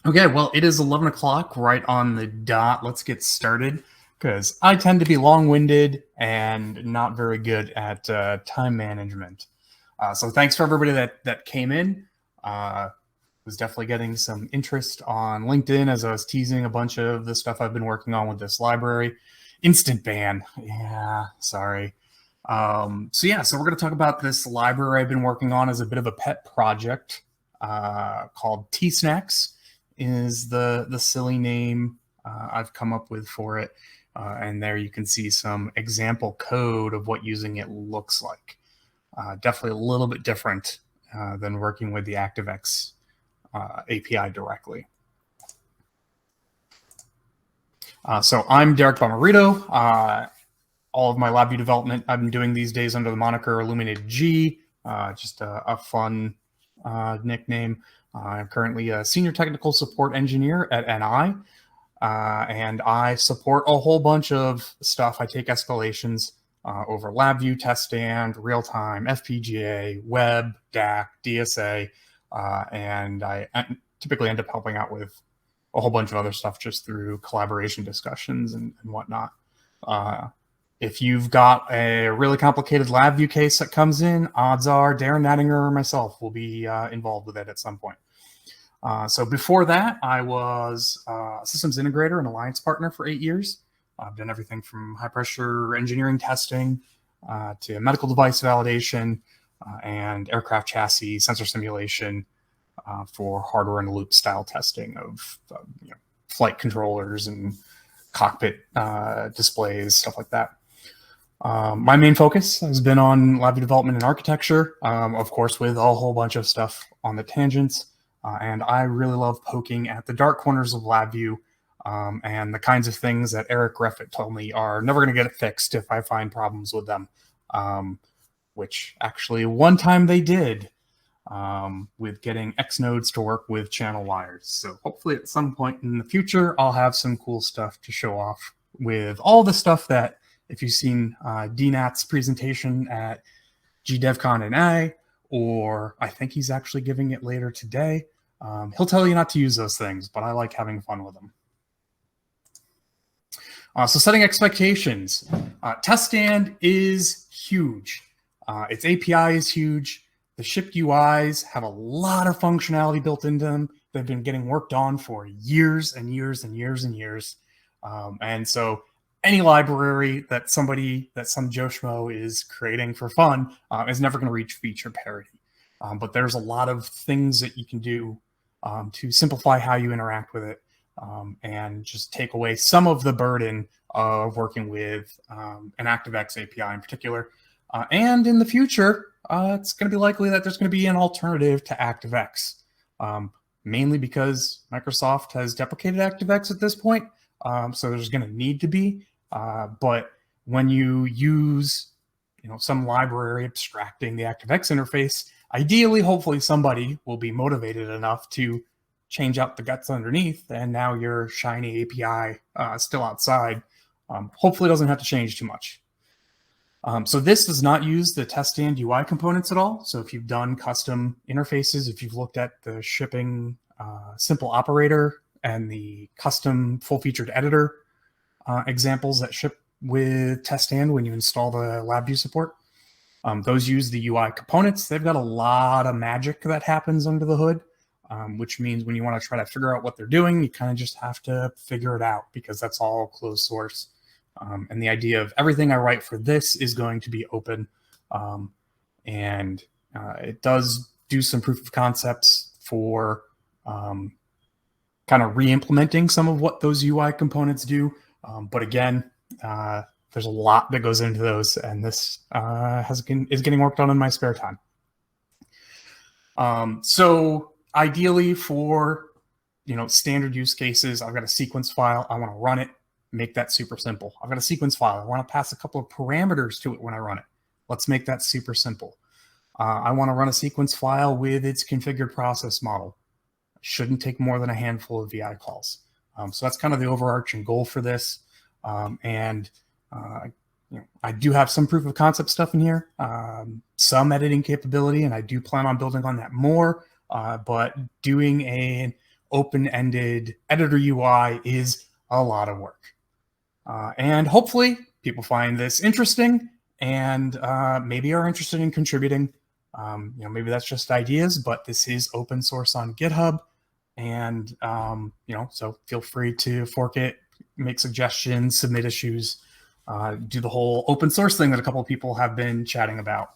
Okay, well, it is 11 o'clock, right on the dot. Let's get started, because I tend to be long-winded and not very good at time management. So thanks for everybody that came in. Was definitely getting some interest on LinkedIn as I was teasing a bunch of the stuff I've been working on with this library. Instant ban. Yeah, sorry. So we're going to talk about this library I've been working on as a bit of a pet project called TSnax. Is the silly name I've come up with for it. And there you can see some example code of what using it looks like. Definitely a little bit different than working with the ActiveX API directly. So I'm Derrick Bommarito. All of my LabVIEW development I've been doing these days under the moniker Illuminated G, just a fun nickname. I'm currently a senior technical support engineer at NI, and I support a whole bunch of stuff. I take escalations over LabVIEW, TestStand, real-time, FPGA, web, DAC, DSA, and I typically end up helping out with a whole bunch of other stuff just through collaboration discussions and whatnot. If you've got a really complicated LabVIEW case that comes in, odds are Darren Nattinger or myself will be involved with it at some point. So before that, I was a systems integrator and alliance partner for 8 years. I've done everything from high pressure engineering testing to medical device validation and aircraft chassis sensor simulation for hardware in the loop style testing of flight controllers and cockpit displays, stuff like that. My main focus has been on LabVIEW development and architecture, of course, with a whole bunch of stuff on the tangents. And I really love poking at the dark corners of LabVIEW and the kinds of things that Eric Greffett told me are never going to get fixed if I find problems with them, which actually one time they did with getting X nodes to work with channel wires. So hopefully at some point in the future, I'll have some cool stuff to show off with all the stuff that, if you've seen DNAT's presentation at GDevCon in A, or I think he's actually giving it later today, he'll tell you not to use those things, but I like having fun with them. So setting expectations. TestStand is huge. Its API is huge. The shipped UIs have a lot of functionality built into them. They've been getting worked on for years and years and years and years. And so any library that some Joe Schmo is creating for fun is never going to reach feature parity. But there's a lot of things that you can do to simplify how you interact with it and just take away some of the burden of working with an ActiveX API in particular. And in the future, it's going to be likely that there's going to be an alternative to ActiveX, mainly because Microsoft has deprecated ActiveX at this point. So there's going to need to be. But when you use some library abstracting the ActiveX interface, ideally, hopefully somebody will be motivated enough to change out the guts underneath, and now your shiny API still outside hopefully doesn't have to change too much. So this does not use the TestStand UI components at all. So if you've done custom interfaces, if you've looked at the shipping simple operator and the custom full-featured editor examples that ship with TestStand when you install the LabVIEW support, those use the UI components. They've got a lot of magic that happens under the hood, which means when you want to try to figure out what they're doing, you kind of just have to figure it out because that's all closed source. And the idea of everything I write for this is going to be open. And it does do some proof of concepts for kind of re-implementing some of what those UI components do. But again, there's a lot that goes into those, and this is getting worked on in my spare time. So ideally for standard use cases, I've got a sequence file. I want to run it, make that super simple. I've got a sequence file. I want to pass a couple of parameters to it when I run it. Let's make that super simple. I want to run a sequence file with its configured process model. Shouldn't take more than a handful of VI calls. So that's kind of the overarching goal for this. I do have some proof of concept stuff in here, some editing capability, and I do plan on building on that more. But doing an open-ended editor UI is a lot of work. And hopefully people find this interesting and maybe are interested in contributing. Maybe that's just ideas, but this is open source on GitHub. And, so feel free to fork it, make suggestions, submit issues, do the whole open source thing that a couple of people have been chatting about.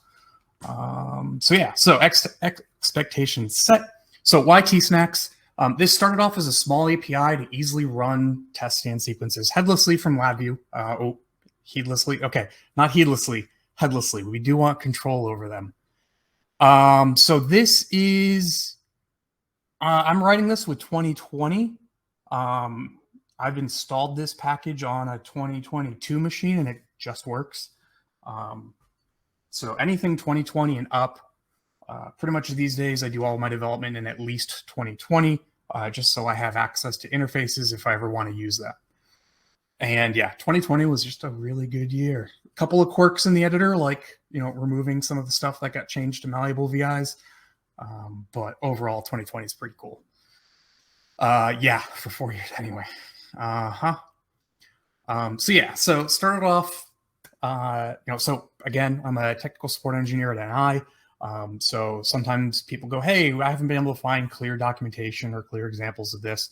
So expectations set. So why TSnax? This started off as a small API to easily run TestStand sequences headlessly from LabVIEW. Heedlessly. Okay, not heedlessly, headlessly. We do want control over them. So this is, I'm writing this with 2020. I've installed this package on a 2022 machine and it just works. So anything 2020 and up, pretty much these days I do all my development in at least 2020, just so I have access to interfaces if I ever want to use that. And yeah, 2020 was just a really good year. A couple of quirks in the editor, like, removing some of the stuff that got changed to malleable VIs. But overall, 2020 is pretty cool. For 4 years anyway. So started off, so again, I'm a technical support engineer at NI. So sometimes people go, hey, I haven't been able to find clear documentation or clear examples of this.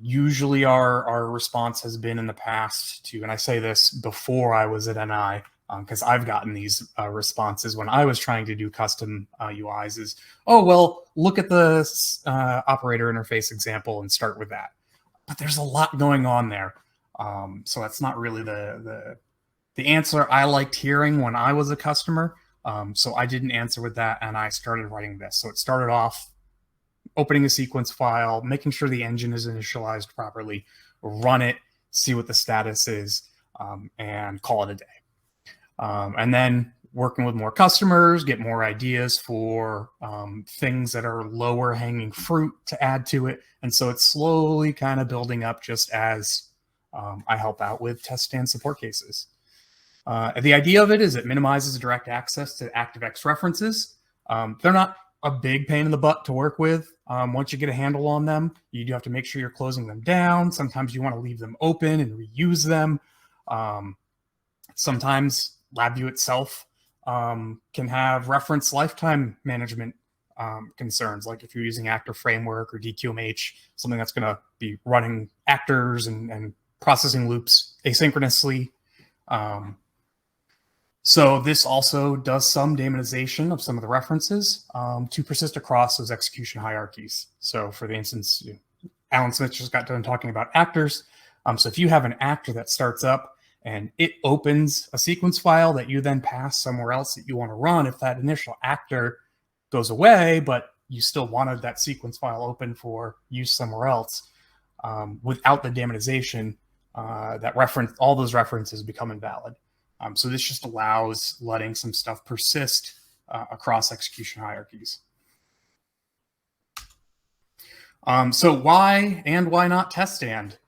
Usually our response has been in the past to, and I say this before I was at NI, because I've gotten these responses when I was trying to do custom UIs is, oh, well, look at the operator interface example and start with that. But there's a lot going on there. So that's not really the answer I liked hearing when I was a customer. So I didn't answer with that, and I started writing this. So it started off opening a sequence file, making sure the engine is initialized properly, run it, see what the status is, and call it a day. And then working with more customers, get more ideas for things that are lower hanging fruit to add to it. And so it's slowly kind of building up just as I help out with TestStand support cases. The idea of it is it minimizes direct access to ActiveX references. They're not a big pain in the butt to work with. Once you get a handle on them, you do have to make sure you're closing them down. Sometimes you want to leave them open and reuse them. Sometimes LabVIEW itself can have reference lifetime management concerns, like if you're using Actor Framework or DQMH, something that's going to be running actors and processing loops asynchronously. So this also does some daemonization of some of the references to persist across those execution hierarchies. So for the instance, Alan Smith just got done talking about actors. So if you have an actor that starts up and it opens a sequence file that you then pass somewhere else that you want to run, if that initial actor goes away, but you still wanted that sequence file open for use somewhere else, without the daemonization, all those references become invalid. So this just allows letting some stuff persist across execution hierarchies. So why not TestStand?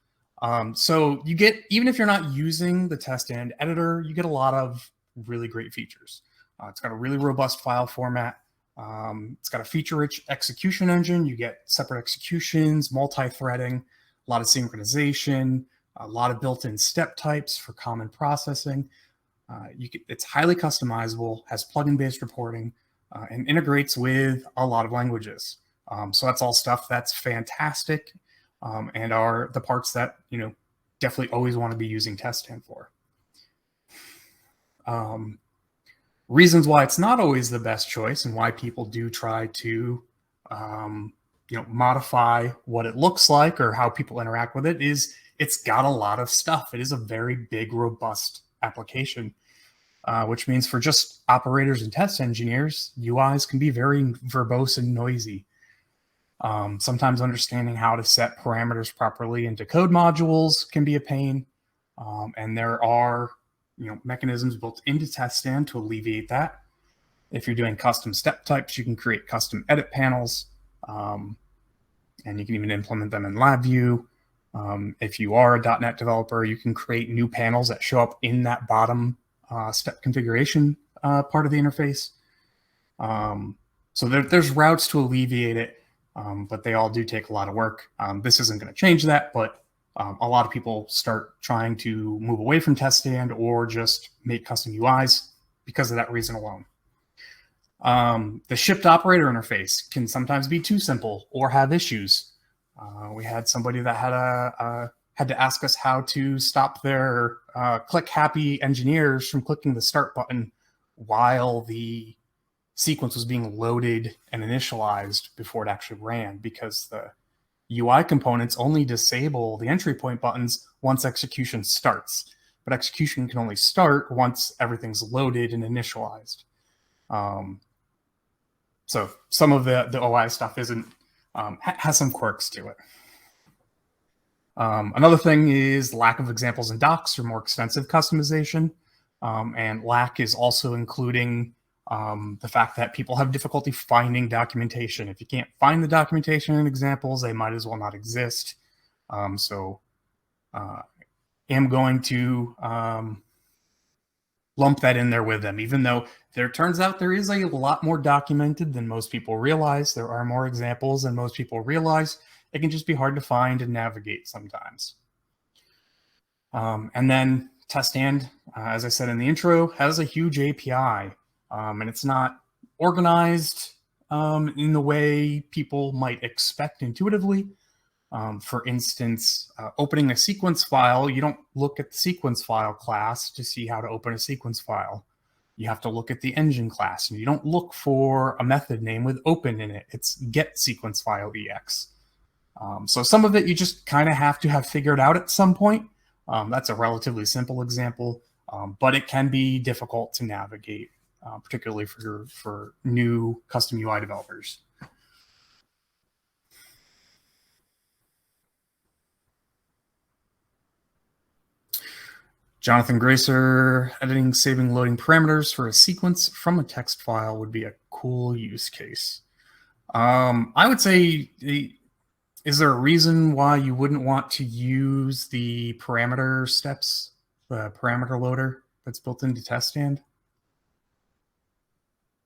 So you get, even if you're not using the TestStand editor, you get a lot of really great features. It's got a really robust file format. It's got a feature-rich execution engine. You get separate executions, multi-threading, a lot of synchronization, a lot of built-in step types for common processing. It's highly customizable, has plugin-based reporting, and integrates with a lot of languages. So that's all stuff that's fantastic, and are the parts that definitely always want to be using TestStand for. Reasons why it's not always the best choice and why people do try to modify what it looks like or how people interact with it is it's got a lot of stuff. It is a very big, robust application, which means for just operators and test engineers, UIs can be very verbose and noisy. Sometimes understanding how to set parameters properly into code modules can be a pain. And there are mechanisms built into TestStand to alleviate that. If you're doing custom step types, you can create custom edit panels, and you can even implement them in LabVIEW. If you are a .NET developer, you can create new panels that show up in that bottom step configuration part of the interface. So there's routes to alleviate it, but they all do take a lot of work. This isn't going to change that, but a lot of people start trying to move away from TestStand or just make custom UIs because of that reason alone. The shipped operator interface can sometimes be too simple or have issues. We had somebody that had to ask us how to stop their click-happy engineers from clicking the start button while the sequence was being loaded and initialized before it actually ran, because the UI components only disable the entry point buttons once execution starts, but execution can only start once everything's loaded and initialized. So some of the OI stuff has some quirks to it. Another thing is lack of examples in docs or more extensive customization. And lack is also including the fact that people have difficulty finding documentation. If you can't find the documentation and examples, they might as well not exist. I'm going to lump that in there with them, even though there turns out there is a lot more documented than most people realize. There are more examples than most people realize. It can just be hard to find and navigate sometimes. And then TestStand, as I said in the intro, has a huge API. And it's not organized in the way people might expect intuitively. For instance, opening a sequence file, you don't look at the sequence file class to see how to open a sequence file. You have to look at the engine class, and you don't look for a method name with open in it. It's GetSequenceFileEx. So some of it you just kind of have to have figured out at some point. That's a relatively simple example, but it can be difficult to navigate. Particularly for new custom UI developers. Jonathan Gracer, editing, saving, loading parameters for a sequence from a text file would be a cool use case. I would say, is there a reason why you wouldn't want to use the parameter steps, the parameter loader that's built into TestStand?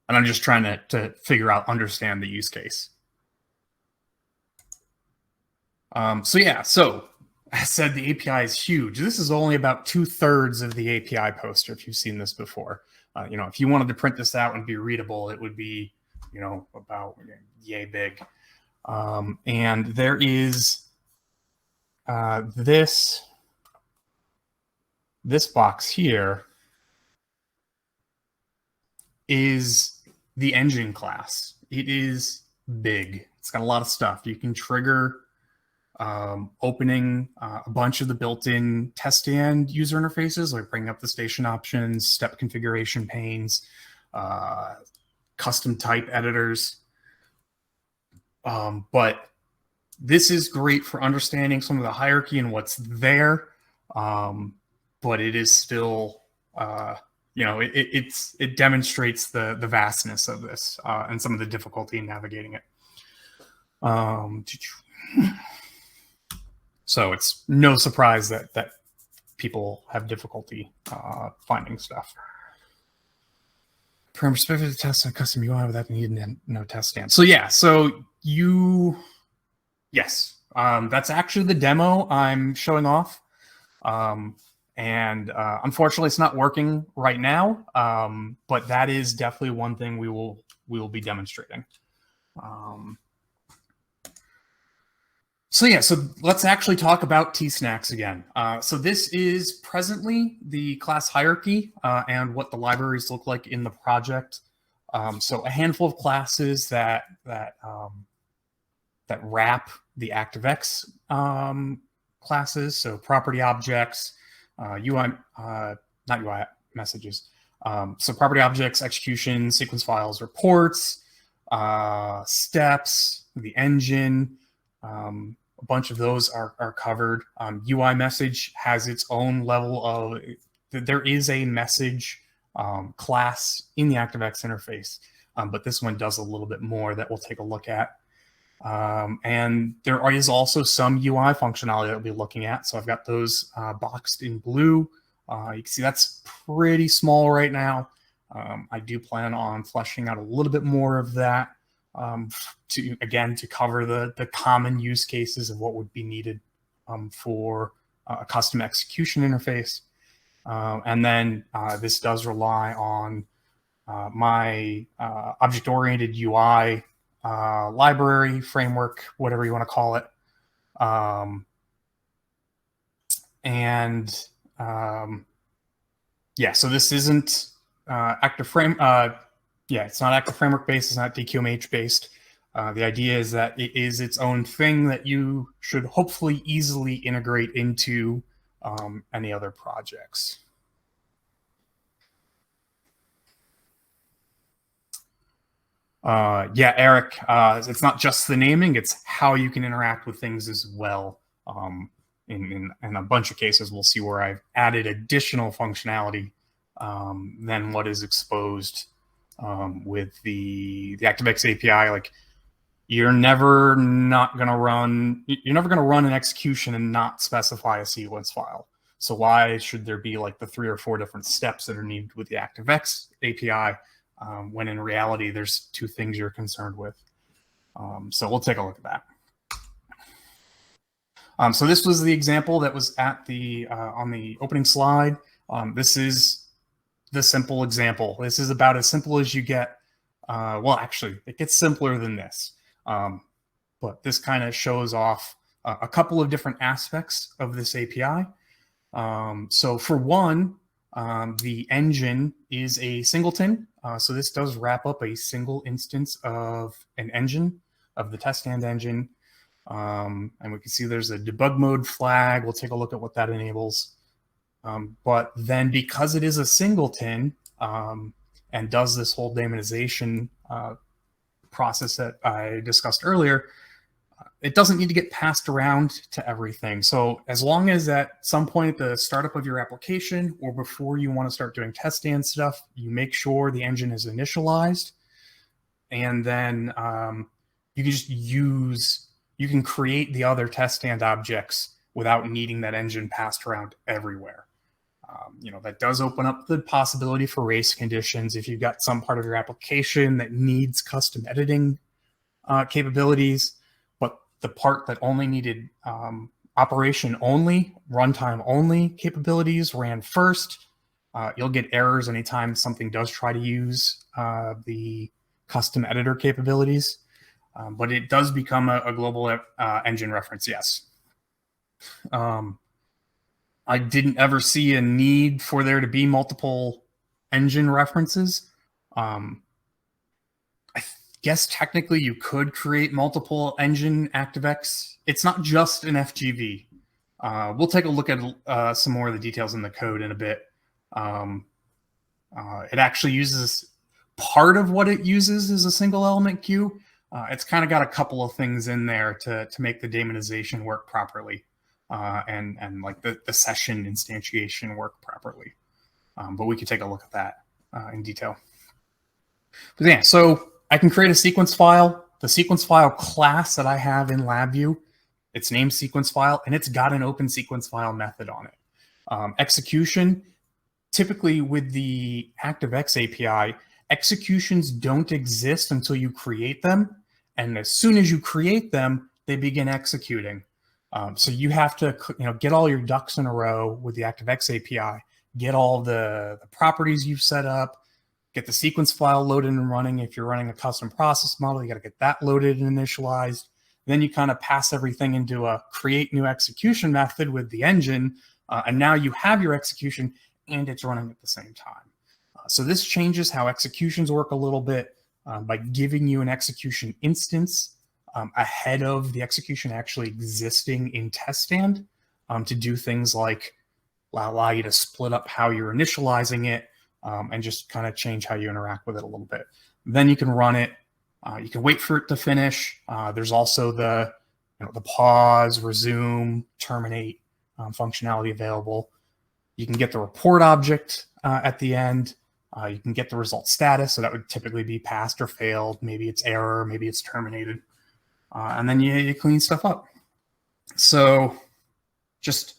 And I'm just trying to understand the use case. So I said the API is huge. This is only about 2/3 of the API poster, if you've seen this before. If you wanted to print this out and be readable, it would be, about yay big. And there is this box here is the engine class. It is big. It's got a lot of stuff. You can trigger opening a bunch of the built-in TestStand user interfaces, like bringing up the station options, step configuration panes, custom type editors. But this is great for understanding some of the hierarchy and what's there. But it is still, it demonstrates the vastness of this and some of the difficulty in navigating it. So it's no surprise that people have difficulty finding stuff. From perspective to test a custom UI without needing no TestStand. So yeah, yes, that's actually the demo I'm showing off. And unfortunately, it's not working right now, but that is definitely one thing we will be demonstrating. So let's actually talk about TSnax again. So this is presently the class hierarchy and what the libraries look like in the project. So a handful of classes that wrap the ActiveX classes. So property objects, UI, not UI messages. So property objects, execution, sequence files, reports, steps, the engine. A bunch of those are covered. UI message has its own level of, there is a message class in the ActiveX interface, but this one does a little bit more that we'll take a look at. And there is also some UI functionality that we'll be looking at. So I've got those boxed in blue. You can see that's pretty small right now. I do plan on fleshing out a little bit more of that to cover the common use cases of what would be needed for a custom execution interface. And then this does rely on my object-oriented UI library, framework, whatever you want to call it. Yeah, so this isn't active frame. Yeah, it's not active framework based. It's not DQMH based. The idea is that it is its own thing that you should hopefully easily integrate into any other projects. Yeah, Eric, it's not just the naming, it's how you can interact with things as well. In a bunch of cases, we'll see where I've added additional functionality than what is exposed with the ActiveX API. Like, you're never going to run an execution and not specify a sequence file. So why should there be like the 3 or 4 different steps that are needed with the ActiveX API when in reality there's 2 things you're concerned with? So we'll take a look at that. So this was the example that was at the on the opening slide. This is the simple example. This is about as simple as you get. Well, actually, it gets simpler than this. But this kind of shows off a couple of different aspects of this API. So for one, the engine is a singleton. So this does wrap up a single instance of an engine, of the TestStand engine. And we can see there's a debug mode flag. We'll take a look at what that enables. But then because it is a singleton and does this whole daemonization process that I discussed earlier, it doesn't need to get passed around to everything. So as long as at some point at the startup of your application or before you want to start doing TestStand stuff, you make sure the engine is initialized, and then you can just you can create the other TestStand objects without needing that engine passed around everywhere. That does open up the possibility for race conditions if you've got some part of your application that needs custom editing capabilities, but the part that only needed operation only, runtime only capabilities ran first. You'll get errors anytime something does try to use the custom editor capabilities, but it does become a global engine reference, yes. I didn't ever see a need for there to be multiple engine references. I guess technically you could create multiple engine ActiveX. It's not just an FGV. We'll take a look at some more of the details in the code in a bit. It actually uses part of what it uses is a single element queue. It's kind of got a couple of things in there to make the daemonization work properly. And like the session instantiation work properly. But we could take a look at that in detail. But yeah, so I can create a sequence file. The sequence file class that I have in LabVIEW, it's named SequenceFile, and it's got an open SequenceFile method on it. Execution, typically with the ActiveX API, executions don't exist until you create them. And as soon as you create them, they begin executing. So you have to, get all your ducks in a row with the ActiveX API, get all the properties you've set up, get the sequence file loaded and running. If you're running a custom process model, you got to get that loaded and initialized. Then you kind of pass everything into a create new execution method with the engine. And now you have your execution and it's running at the same time. So this changes how executions work a little bit by giving you an execution instance ahead of the execution actually existing in TestStand to do things like allow you to split up how you're initializing it and just kind of change how you interact with it a little bit. Then you can run it. You can wait for it to finish. There's also the pause, resume, terminate functionality available. You can get the report object at the end. You can get the result status. So that would typically be passed or failed. Maybe it's error. Maybe it's terminated. and then you clean stuff up. So just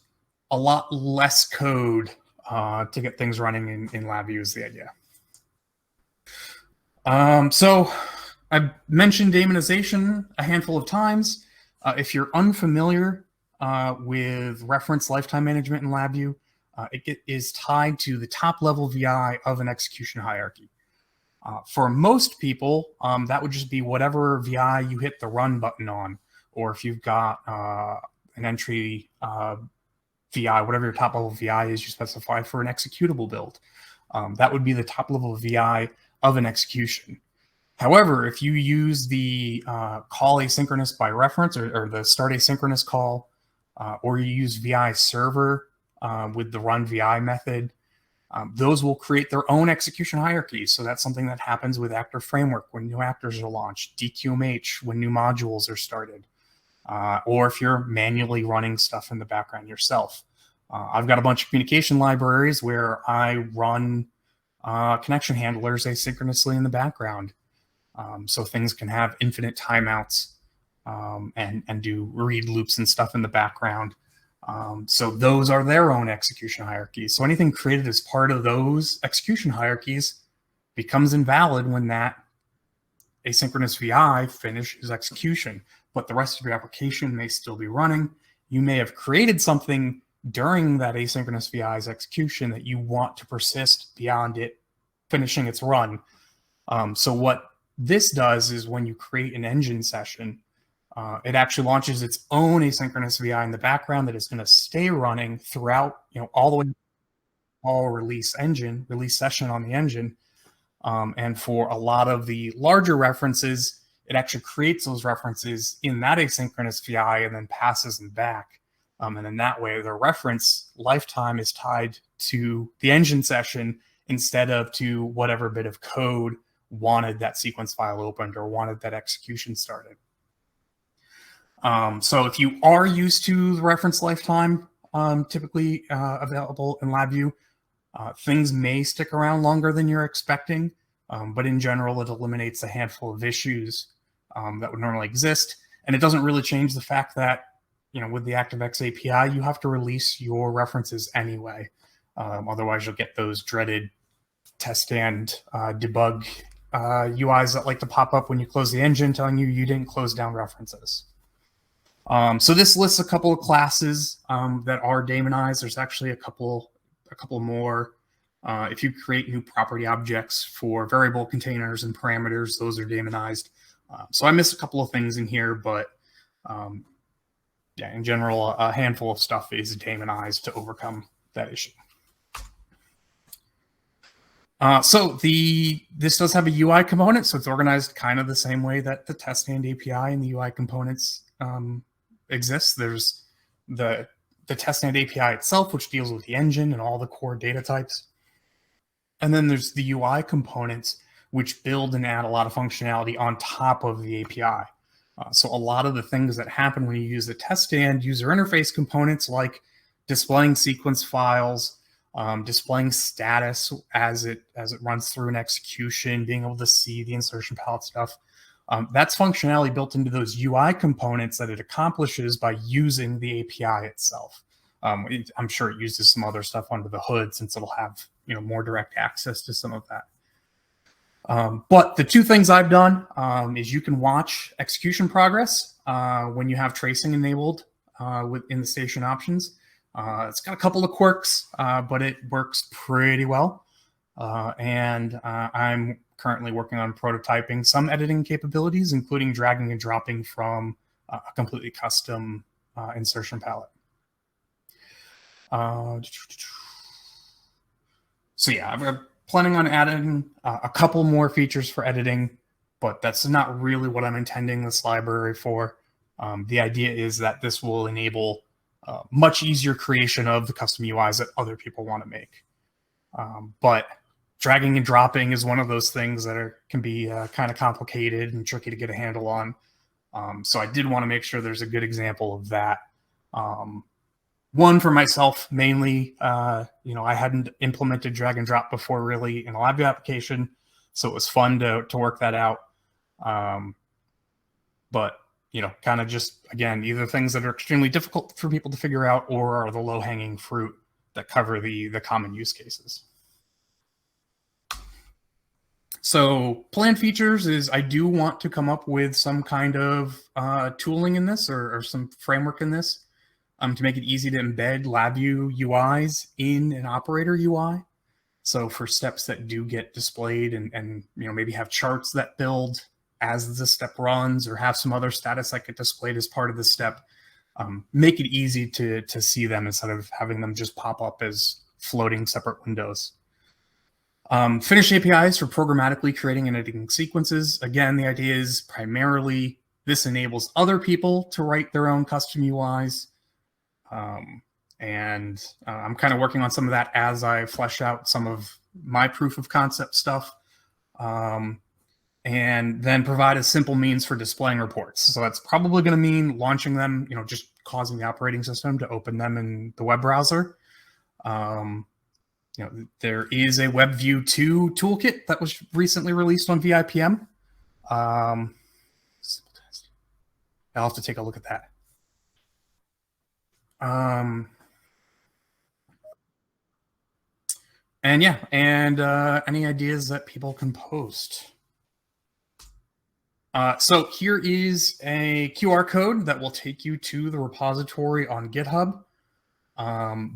a lot less code to get things running in LabVIEW is the idea. So I've mentioned daemonization a handful of times. If you're unfamiliar with reference lifetime management in LabVIEW, it is tied to the top level VI of an execution hierarchy. For most people, that would just be whatever VI you hit the run button on, or if you've got an entry VI, whatever your top level VI is you specify for an executable build. That would be the top level VI of an execution. However, if you use the call asynchronous by reference or the start asynchronous call, or you use VI server with the run VI method, those will create their own execution hierarchies. So that's something that happens with Actor Framework when new actors are launched, DQMH when new modules are started, or if you're manually running stuff in the background yourself. I've got a bunch of communication libraries where I run connection handlers asynchronously in the background. So things can have infinite timeouts and do read loops and stuff in the background. So those are their own execution hierarchies. So anything created as part of those execution hierarchies becomes invalid when that asynchronous VI finishes execution, but the rest of your application may still be running. You may have created something during that asynchronous VI's execution that you want to persist beyond it finishing its run. So what this does is when you create an engine session, it actually launches its own asynchronous VI in the background that is going to stay running throughout, all the way all release session on the engine. And for a lot of the larger references, it actually creates those references in that asynchronous VI and then passes them back. And then that way, the reference lifetime is tied to the engine session instead of to whatever bit of code wanted that sequence file opened or wanted that execution started. So if you are used to the reference lifetime typically available in LabVIEW, things may stick around longer than you're expecting, but in general, it eliminates a handful of issues that would normally exist. And it doesn't really change the fact that, with the ActiveX API, you have to release your references anyway. Otherwise, you'll get those dreaded TestStand debug UIs that like to pop up when you close the engine telling you didn't close down references. So this lists a couple of classes that are daemonized. There's actually a couple more. If you create new property objects for variable containers and parameters, those are daemonized. So I missed a couple of things in here, but yeah, in general, a handful of stuff is daemonized to overcome that issue. So this does have a UI component, so it's organized kind of the same way that the TestStand API and the UI components exists. There's the TestStand API itself, which deals with the engine and all the core data types. And then there's the UI components, which build and add a lot of functionality on top of the API. So a lot of the things that happen when you use the TestStand user interface components, like displaying sequence files, displaying status as it runs through an execution, being able to see the insertion palette stuff, that's functionality built into those UI components that it accomplishes by using the API itself. I'm sure it uses some other stuff under the hood since it'll have more direct access to some of that. But the two things I've done is you can watch execution progress when you have tracing enabled within the station options. It's got a couple of quirks, but it works pretty well. And I'm currently working on prototyping some editing capabilities, including dragging and dropping from a completely custom insertion palette. So yeah, I'm planning on adding a couple more features for editing, but that's not really what I'm intending this library for. The idea is that this will enable much easier creation of the custom UIs that other people want to make. But dragging and dropping is one of those things that can be kind of complicated and tricky to get a handle on. So I did want to make sure there's a good example of that. One for myself, mainly, I hadn't implemented drag and drop before really in a LabVIEW application, so it was fun to work that out. But kind of just, again, either things that are extremely difficult for people to figure out or are the low-hanging fruit that cover the common use cases. So planned features is I do want to come up with some kind of tooling in this or some framework in this to make it easy to embed LabVIEW UIs in an operator UI. So for steps that do get displayed and maybe have charts that build as the step runs or have some other status that get displayed as part of the step, make it easy to see them instead of having them just pop up as floating separate windows. Finish APIs for programmatically creating and editing sequences. Again, the idea is primarily this enables other people to write their own custom UIs. I'm kind of working on some of that as I flesh out some of my proof of concept stuff. And then provide a simple means for displaying reports. So that's probably going to mean launching them, just causing the operating system to open them in the web browser. There is a LabVIEW 2 toolkit that was recently released on VIPM. I'll have to take a look at that. Any ideas that people can post? So here is a QR code that will take you to the repository on GitHub.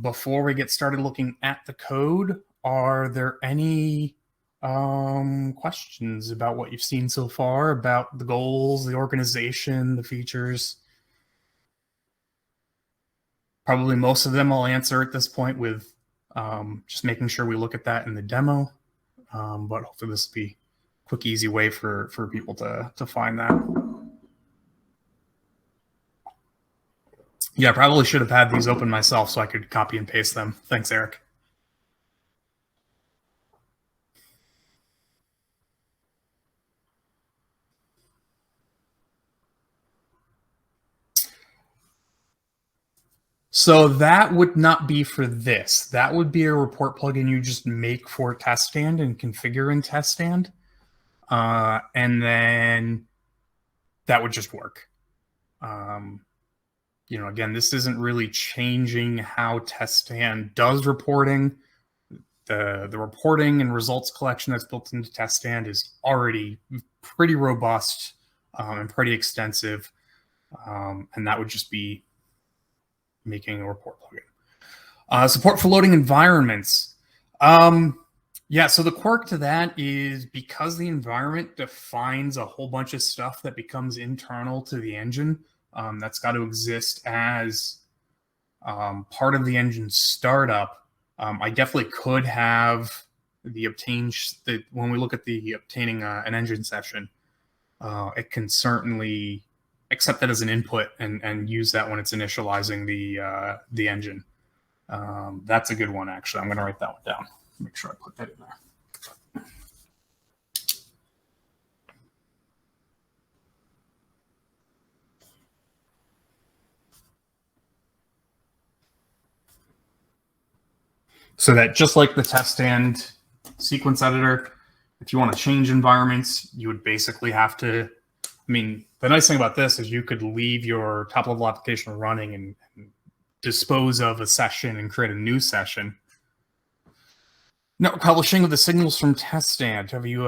Before we get started looking at the code, are there any questions about what you've seen so far, about the goals, the organization, the features? Probably most of them I'll answer at this point with just making sure we look at that in the demo. But hopefully this will be a quick, easy way for people to find that. Yeah, I probably should have had these open myself so I could copy and paste them. Thanks, Eric. So that would not be for this. That would be a report plugin you just make for TestStand and configure in TestStand. And then that would just work. Again, this isn't really changing how TestStand does reporting. The reporting and results collection that's built into TestStand is already pretty robust and pretty extensive. And that would just be making a report plugin. Support for loading environments. Yeah, so the quirk to that is because the environment defines a whole bunch of stuff that becomes internal to the engine, that's got to exist as part of the engine startup. I definitely could have when we look at the obtaining an engine session, it can certainly accept that as an input and use that when it's initializing the engine. That's a good one, actually. I'm going to write that one down. Make sure I put that in there. So that just like the TestStand sequence editor, if you want to change environments, you would basically have to, the nice thing about this is you could leave your top-level application running and dispose of a session and create a new session. No, publishing of the signals from TestStand. Have you?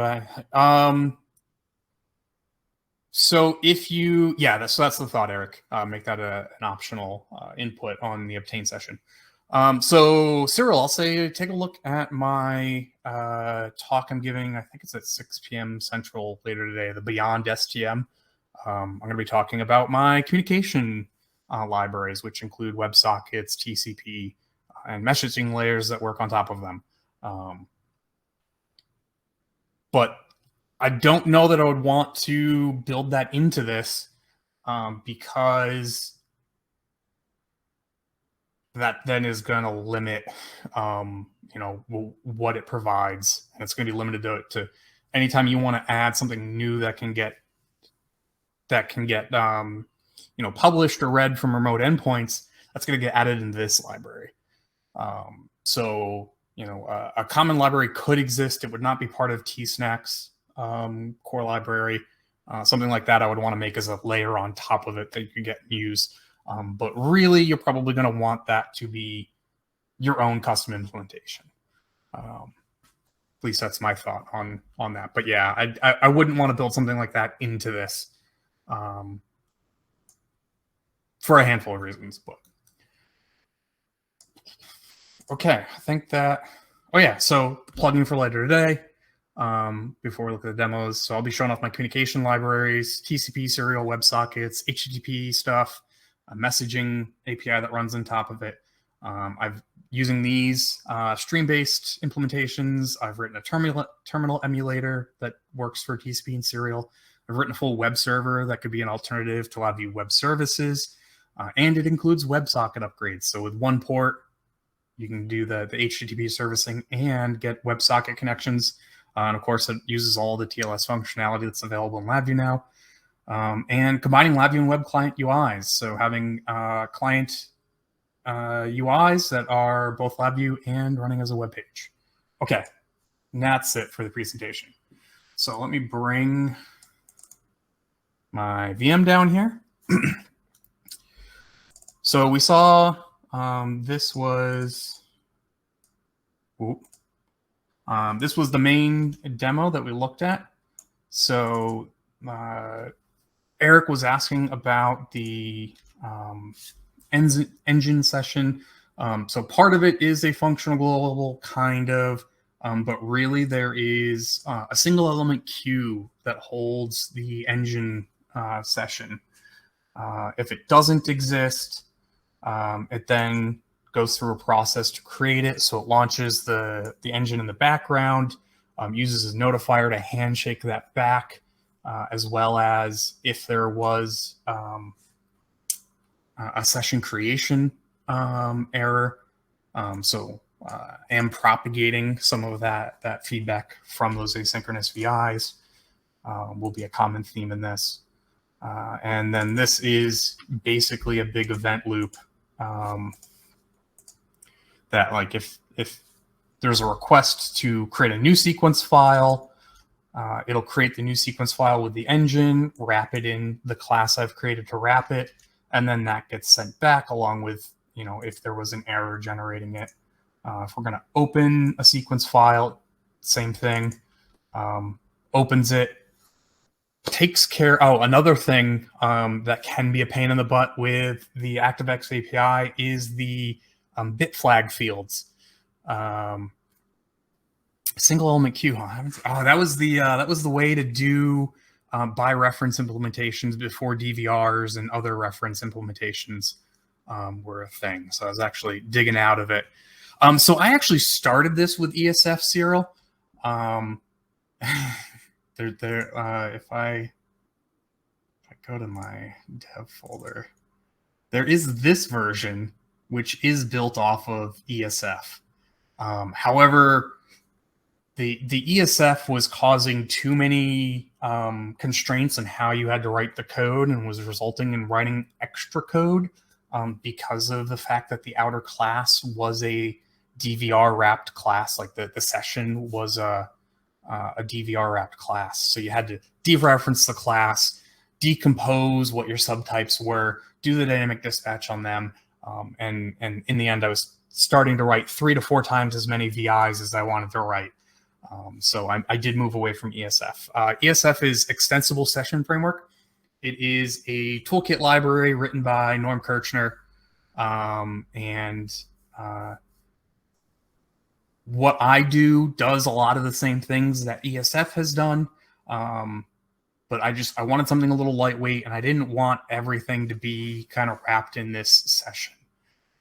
So if you, so that's the thought, Eric. Make that an optional input on the obtain session. So Cyril, I'll say take a look at my talk I'm giving. I think it's at 6 p.m. Central later today. The Beyond STM. I'm going to be talking about my communication libraries, which include WebSockets, TCP, and messaging layers that work on top of them. But I don't know that I would want to build that into this because that then is going to limit, what it provides. And it's going to be limited to anytime you want to add something new that can get published or read from remote endpoints, that's going to get added into this library. A common library could exist. It would not be part of TSnax core library. Something like that I would want to make as a layer on top of it that you can get and use. But really, you're probably going to want that to be your own custom implementation. At least that's my thought on that. But yeah, I wouldn't want to build something like that into this for a handful of reasons. But okay, I think that. Oh yeah, so plugging for later today. Before we look at the demos, so I'll be showing off my communication libraries, TCP serial WebSockets, HTTP stuff, a messaging API that runs on top of it. I've using these stream-based implementations. I've written a terminal emulator that works for TCP and serial. I've written a full web server that could be an alternative to LabVIEW web services, and it includes WebSocket upgrades. So with one port, you can do the HTTP servicing and get WebSocket connections. And of course, it uses all the TLS functionality that's available in LabVIEW now. And combining LabVIEW and web client UIs. So having client UIs that are both LabVIEW and running as a web page. Okay, and that's it for the presentation. So let me bring my VM down here. So we saw this was the main demo that we looked at. So Eric was asking about the engine session. So part of it is a functional global kind of, but really there is a single element queue that holds the engine session. If it doesn't exist, it then goes through a process to create it. So it launches the engine in the background, uses a notifier to handshake that back, as well as if there was a session creation error. So am propagating some of that feedback from those asynchronous VIs will be a common theme in this. And then this is basically a big event loop that, like, if there's a request to create a new sequence file, it'll create the new sequence file with the engine, wrap it in the class I've created to wrap it, and then that gets sent back along with, if there was an error generating it. If we're going to open a sequence file, same thing, opens it, takes care. Oh, another thing that can be a pain in the butt with the ActiveX API is the bit flag fields. Single element queue. Oh, that was the way to do by reference implementations before DVRs and other reference implementations were a thing. So I was actually digging out of it. So I actually started this with ESF serial. If I go to my dev folder, there is this version which is built off of ESF. However, the ESF was causing too many constraints on how you had to write the code and was resulting in writing extra code because of the fact that the outer class was a DVR wrapped class. Like the session was a DVR wrapped class. So you had to dereference the class, decompose what your subtypes were, do the dynamic dispatch on them. And in the end, I was starting to write 3 to 4 times as many VIs as I wanted to write. So I did move away from ESF. ESF is Extensible Session Framework. It is a toolkit library written by Norm Kirchner. What I do does a lot of the same things that ESF has done. But I wanted something a little lightweight, and I didn't want everything to be kind of wrapped in this session.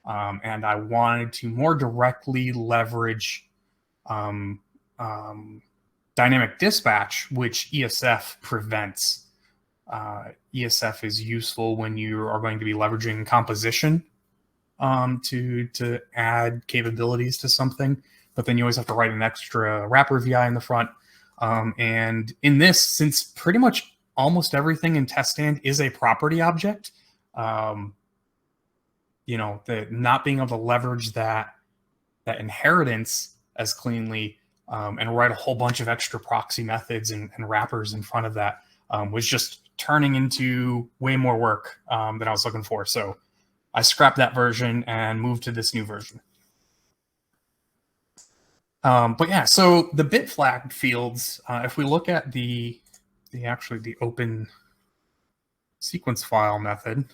And I wanted to more directly leverage dynamic dispatch, which ESF prevents. ESF is useful when you are going to be leveraging composition to add capabilities to something, but then you always have to write an extra wrapper VI in the front. And in this, since pretty much almost everything in TestStand is a property object, the not being able to leverage that inheritance as cleanly and write a whole bunch of extra proxy methods and wrappers in front of that was just turning into way more work than I was looking for. So I scrapped that version and moved to this new version. But yeah, so the bit flagged fields, if we look at the open sequence file method,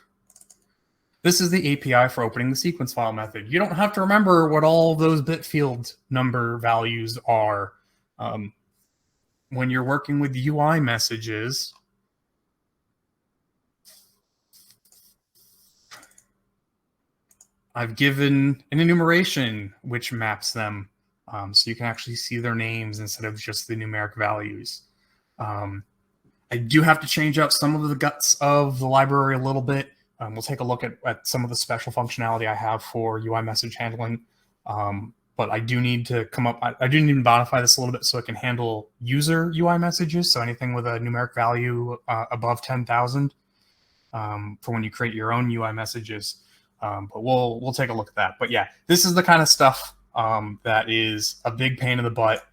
this is the API for opening the sequence file method. You don't have to remember what all those bit field number values are. When you're working with UI messages, I've given an enumeration which maps them, so you can actually see their names instead of just the numeric values. I do have to change out some of the guts of the library a little bit. We'll take a look at some of the special functionality I have for UI message handling. But I do need to I do need to modify this a little bit so it can handle user UI messages. So anything with a numeric value above 10,000 for when you create your own UI messages. But we'll take a look at that. But yeah, this is the kind of stuff that is a big pain in the butt.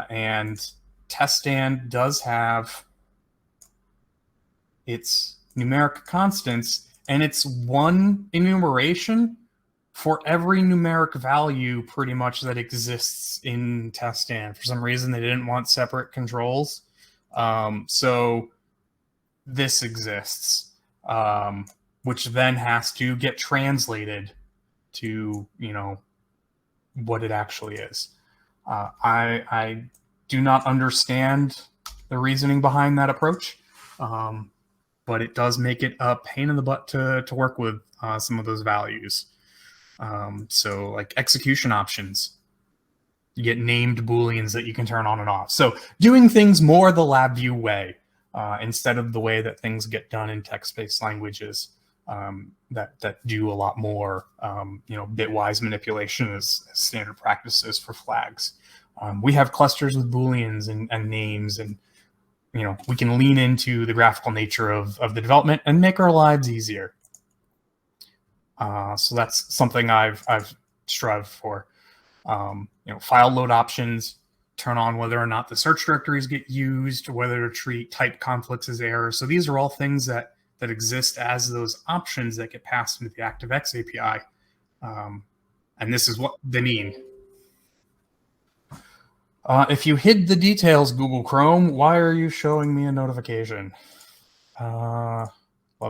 And TestStand does have its numeric constants, and it's one enumeration for every numeric value pretty much that exists in TestStand. For some reason, they didn't want separate controls. So this exists, which then has to get translated to, what it actually is. I do not understand the reasoning behind that approach, but it does make it a pain in the butt to work with some of those values. So like execution options, you get named Booleans that you can turn on and off. So doing things more the LabVIEW way instead of the way that things get done in text-based languages that do a lot more, bitwise manipulation as standard practices for flags. We have clusters with Booleans and names, and we can lean into the graphical nature of the development and make our lives easier. So that's something I've strived for. File load options turn on whether or not the search directories get used, whether to treat type conflicts as errors. So these are all things that exist as those options that get passed into the ActiveX API. And this is what they mean. If you hid the details, Google Chrome, why are you showing me a notification? Love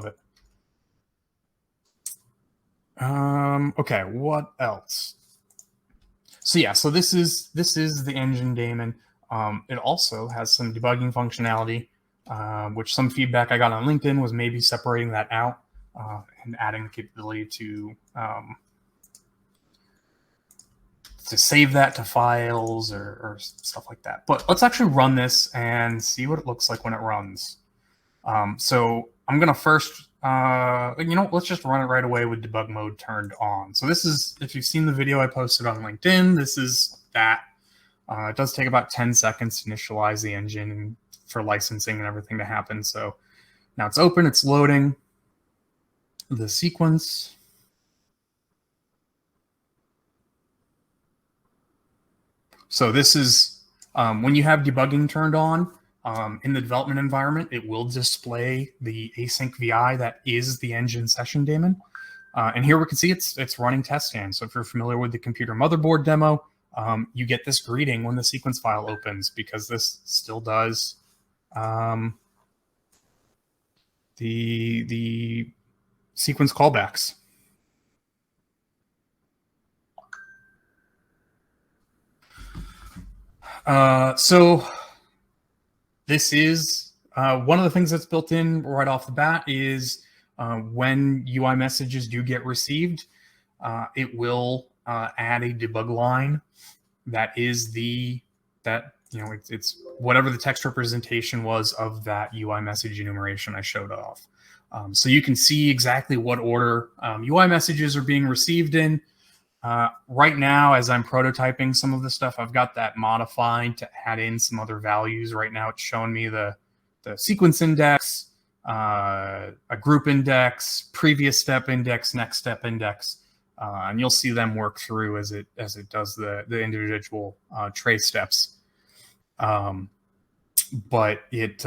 it. Okay, what else? So yeah, so this is the engine daemon. It also has some debugging functionality, which some feedback I got on LinkedIn was maybe separating that out and adding the capability to save that to files or stuff like that. But let's actually run this and see what it looks like when it runs. So I'm gonna first, let's just run it right away with debug mode turned on. So this is, if you've seen the video I posted on LinkedIn, this is that. It does take about 10 seconds to initialize the engine for licensing and everything to happen. So now it's open, it's loading the sequence. So this is when you have debugging turned on in the development environment, it will display the async VI that is the engine session daemon. And here we can see it's running TestStand. So if you're familiar with the computer motherboard demo, you get this greeting when the sequence file opens, because this still does the sequence callbacks. So this is one of the things that's built in right off the bat is when UI messages do get received, it will add a debug line that is it's whatever the text representation was of that UI message enumeration I showed off. So you can see exactly what order UI messages are being received in. Right now, as I'm prototyping some of the stuff, I've got that modified to add in some other values. Right now, it's showing me the sequence index, a group index, previous step index, next step index, and you'll see them work through as it does the individual trace steps. But it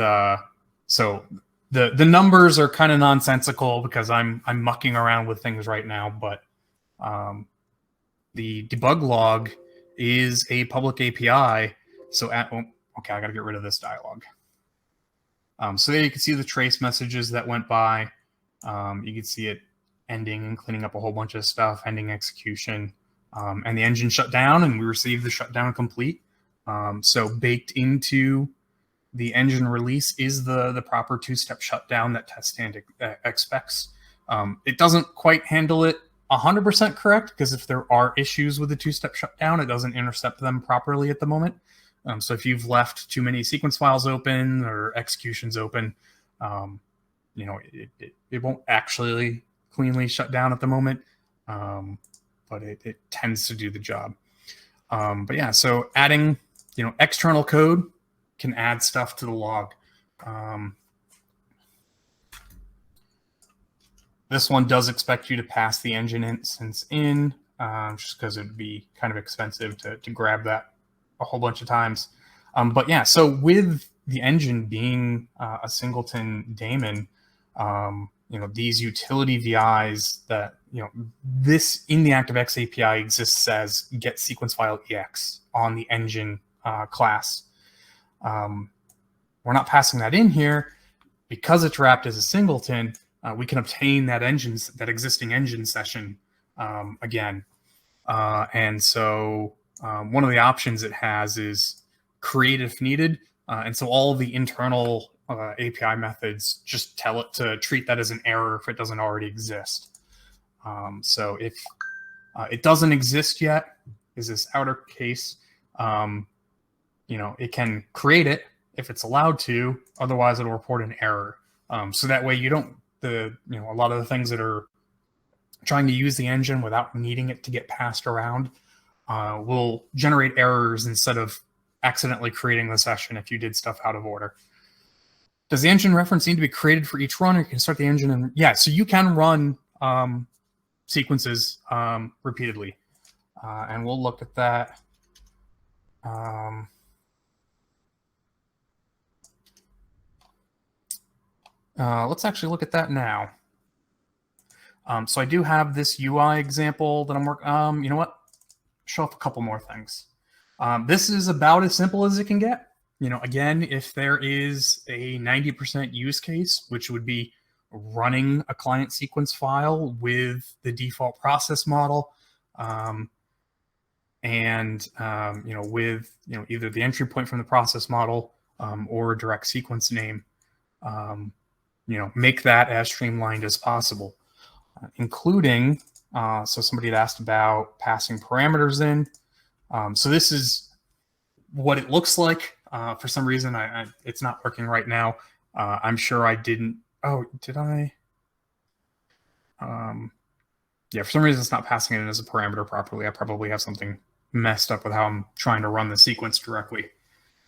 So the numbers are kind of nonsensical because I'm mucking around with things right now, but the debug log is a public API. So okay, I got to get rid of this dialog. So there you can see the trace messages that went by. You can see it ending and cleaning up a whole bunch of stuff, ending execution, and the engine shut down, and we received the shutdown complete. So baked into the engine release is the proper two-step shutdown that TestStand expects. It doesn't quite handle it 100% correct, because if there are issues with the two-step shutdown, it doesn't intercept them properly at the moment. So if you've left too many sequence files open or executions open, you know, it won't actually cleanly shut down at the moment, but it tends to do the job. But yeah, so adding, you know, external code can add stuff to the log. This one does expect you to pass the engine instance in, just because it would be kind of expensive to grab that a whole bunch of times. But yeah, so with the engine being a singleton daemon, you know, these utility VIs that, you know, this in the ActiveX API exists as GetSequenceFileEx on the engine class. We're not passing that in here because it's wrapped as a singleton. We can obtain that existing engine session again. And so one of the options it has is create if needed. And so all of the internal API methods just tell it to treat that as an error if it doesn't already exist. So if it doesn't exist yet, is this outer case, you know, it can create it if it's allowed to, otherwise it'll report an error. So that way you don't, you know, a lot of the things that are trying to use the engine without needing it to get passed around will generate errors instead of accidentally creating the session if you did stuff out of order. Does the engine reference need to be created for each run, or you can start the engine? And yeah, so you can run sequences repeatedly, and we'll look at that. Let's actually look at that now. So I do have this UI example that I'm working. You know what? Show off a couple more things. This is about as simple as it can get. You know, again, if there is a 90% use case, which would be running a client sequence file with the default process model, and you know, with, you know, either the entry point from the process model or a direct sequence name, you know, make that as streamlined as possible, including, so somebody had asked about passing parameters in. So this is what it looks like. For some reason, it's not working right now. I'm sure I didn't. Oh, did I? Yeah, for some reason, it's not passing it in as a parameter properly. I probably have something messed up with how I'm trying to run the sequence directly.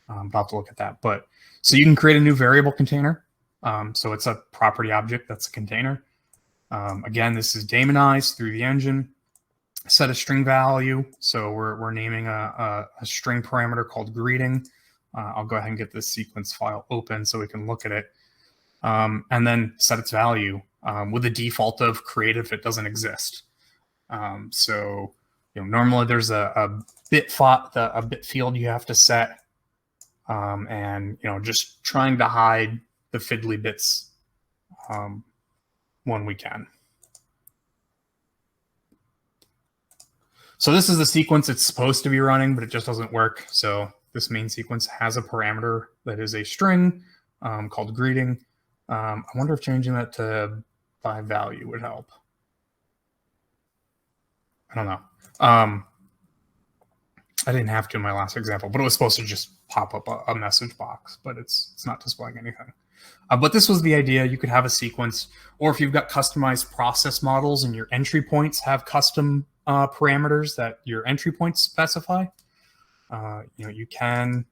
But I'll have to look at that. But so you can create a new variable container. So it's a property object that's a container. Again, this is daemonized through the engine. Set a string value. So we're naming a string parameter called greeting. I'll go ahead and get this sequence file open so we can look at it. And then set its value with the default of create if it doesn't exist. So, you know, normally there's a bit field you have to set, and, you know, just trying to hide the fiddly bits when we can. So this is the sequence it's supposed to be running, but it just doesn't work. So this main sequence has a parameter that is a string called greeting. I wonder if changing that to by value would help. I don't know. I didn't have to in my last example, but it was supposed to just pop up a message box, but it's not displaying anything. But this was the idea. You could have a sequence, or if you've got customized process models and your entry points have custom parameters that your entry points specify, you know, you can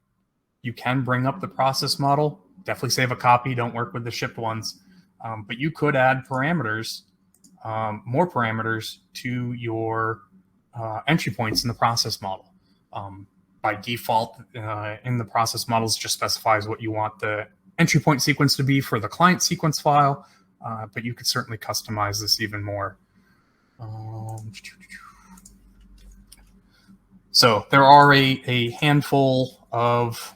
bring up the process model. Definitely save a copy. Don't work with the shipped ones, but you could add parameters, more parameters to your entry points in the process model. By default, in the process models, just specifies what you want the entry point sequence to be for the client sequence file, but you could certainly customize this even more. So there are a handful of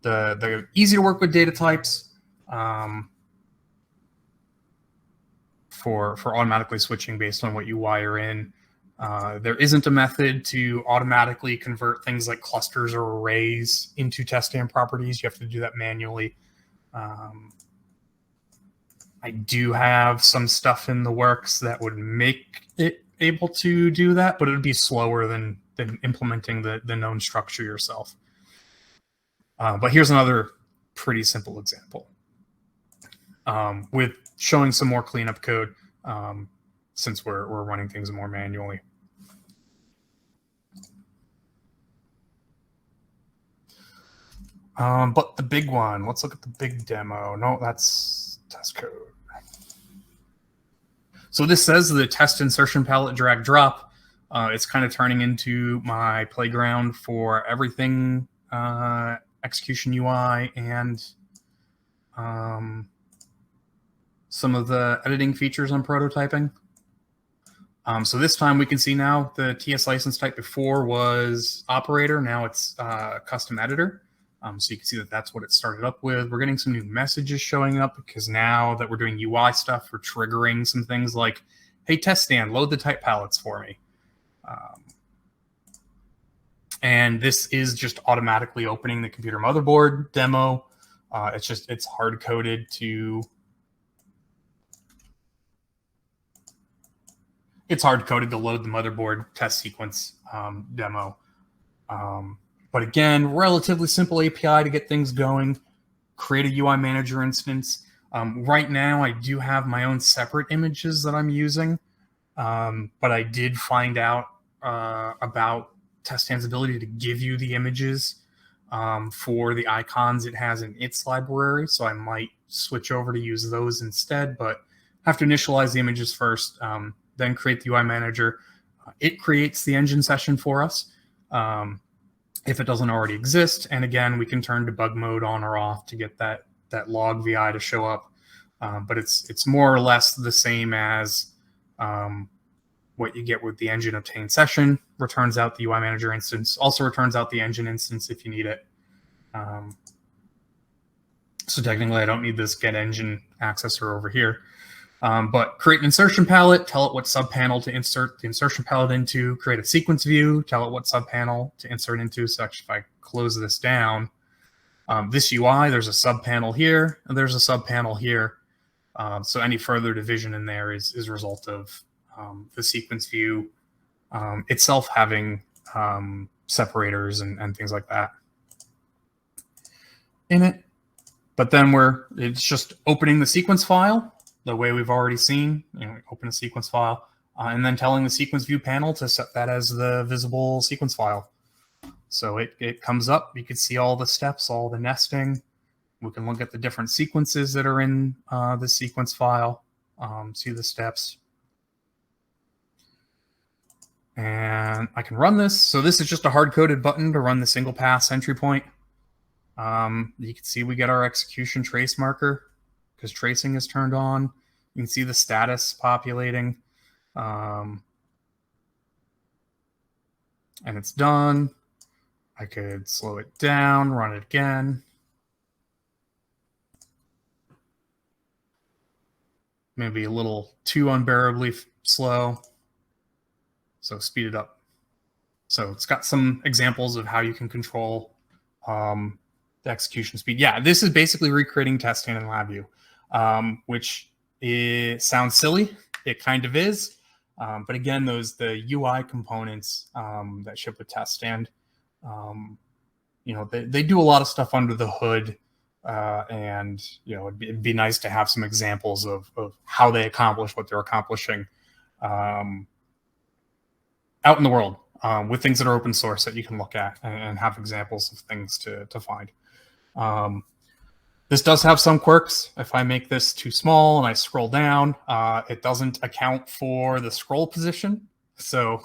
the easy to work with data types for automatically switching based on what you wire in. There isn't a method to automatically convert things like clusters or arrays into TestStand properties. You have to do that manually. I do have some stuff in the works that would make it able to do that, but it would be slower than implementing the known structure yourself. But here's another pretty simple example with showing some more cleanup code since we're running things more manually. But the big one, let's look at the big demo. No, that's test code. So this says the test insertion palette drag drop. It's kind of turning into my playground for everything execution UI and some of the editing features I'm prototyping. So this time we can see now the TS license type before was operator. Now it's custom editor. So you can see that that's what it started up with. We're getting some new messages showing up because now that we're doing UI stuff, we're triggering some things like, hey, TestStand, load the type palettes for me. And this is just automatically opening the computer motherboard demo. It's hard coded to load the motherboard test sequence demo. But again, relatively simple API to get things going. Create a UI manager instance. Right now, I do have my own separate images that I'm using, but I did find out about TestStand's ability to give you the images for the icons it has in its library, so I might switch over to use those instead, but have to initialize the images first, then create the UI manager. It creates the engine session for us if it doesn't already exist, and again, we can turn debug mode on or off to get that log VI to show up, but it's more or less the same as what you get with the engine obtain session. Returns out the UI manager instance, also returns out the engine instance if you need it. So technically I don't need this get engine accessor over here. But create an insertion palette, tell it what subpanel to insert the insertion palette into, create a sequence view, tell it what subpanel to insert into. So actually if I close this down, this UI, there's a subpanel here, and there's a subpanel here. So any further division in there is a result of the sequence view itself having separators and things like that in it. But then it's just opening the sequence file the way we've already seen. Open a sequence file and then telling the sequence view panel to set that as the visible sequence file. So it comes up. You can see all the steps, all the nesting. We can look at the different sequences that are in the sequence file, see the steps. And I can run this. So this is just a hard-coded button to run the single pass entry point. You can see we get our execution trace marker because tracing is turned on. You can see the status populating. And it's done. I could slow it down, run it again. Maybe a little too unbearably slow. So speed it up. So it's got some examples of how you can control the execution speed. Yeah, this is basically recreating TestStand in LabVIEW, which sounds silly. It kind of is. But again, the UI components that ship with TestStand, they do a lot of stuff under the hood. And it'd be nice to have some examples of how they accomplish what they're accomplishing out in the world with things that are open source that you can look at and have examples of things to find. This does have some quirks. If I make this too small and I scroll down, it doesn't account for the scroll position. So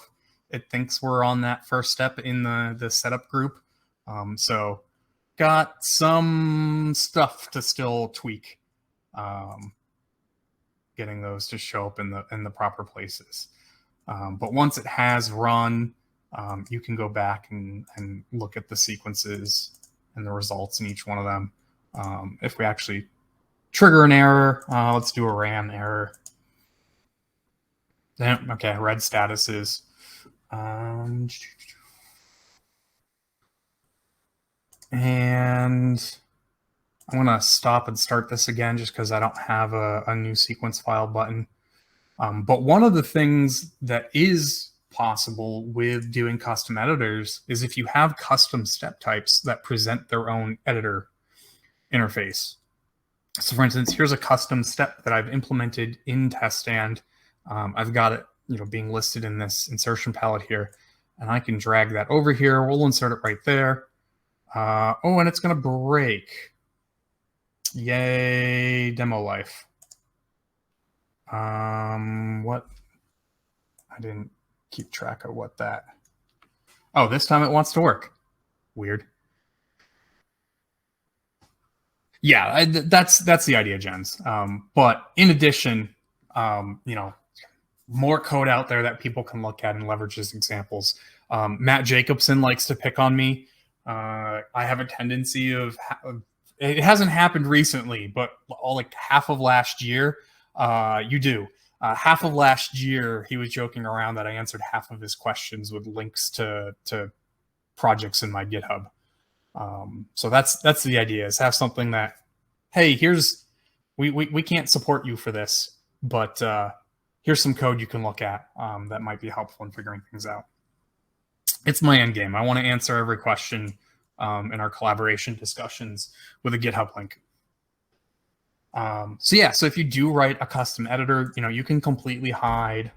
it thinks we're on that first step in the setup group. So got some stuff to still tweak, getting those to show up in the proper places. But once it has run, you can go back and look at the sequences and the results in each one of them. If we actually trigger an error, let's do a RAM error. Okay, red statuses. And I'm going to stop and start this again just because I don't have a new sequence file button. But one of the things that is possible with doing custom editors is if you have custom step types that present their own editor interface. So for instance, here's a custom step that I've implemented in TestStand. I've got it, being listed in this insertion palette here, and I can drag that over here. We'll insert it right there. Oh, and it's going to break. Yay, demo life. What? I didn't keep track of what that. Oh, this time it wants to work. Weird. Yeah, that's the idea, Jens. But in addition, more code out there that people can look at and leverage as examples. Matt Jacobson likes to pick on me. I have a tendency of, it hasn't happened recently, but like half of last year, you do. Half of last year, he was joking around that I answered half of his questions with links to projects in my GitHub. So that's the idea, is have something that, hey, here's, we can't support you for this, but here's some code you can look at that might be helpful in figuring things out. It's my end game. I want to answer every question in our collaboration discussions with a GitHub link. So yeah, so if you do write a custom editor, you can completely hide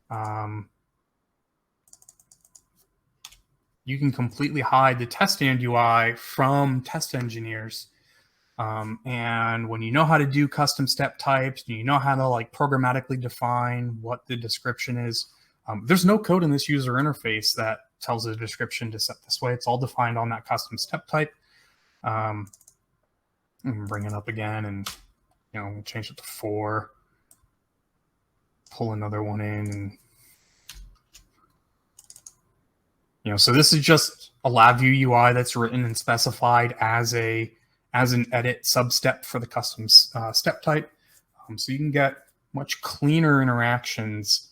the TestStand UI from test engineers. And when you know how to do custom step types, and you know how to like programmatically define what the description is, there's no code in this user interface that tells the description to set this way. It's all defined on that custom step type. Bring it up again, and we'll change it to 4. Pull another one in, and so this is just a LabVIEW UI that's written and specified as an edit substep for the custom step type. So you can get much cleaner interactions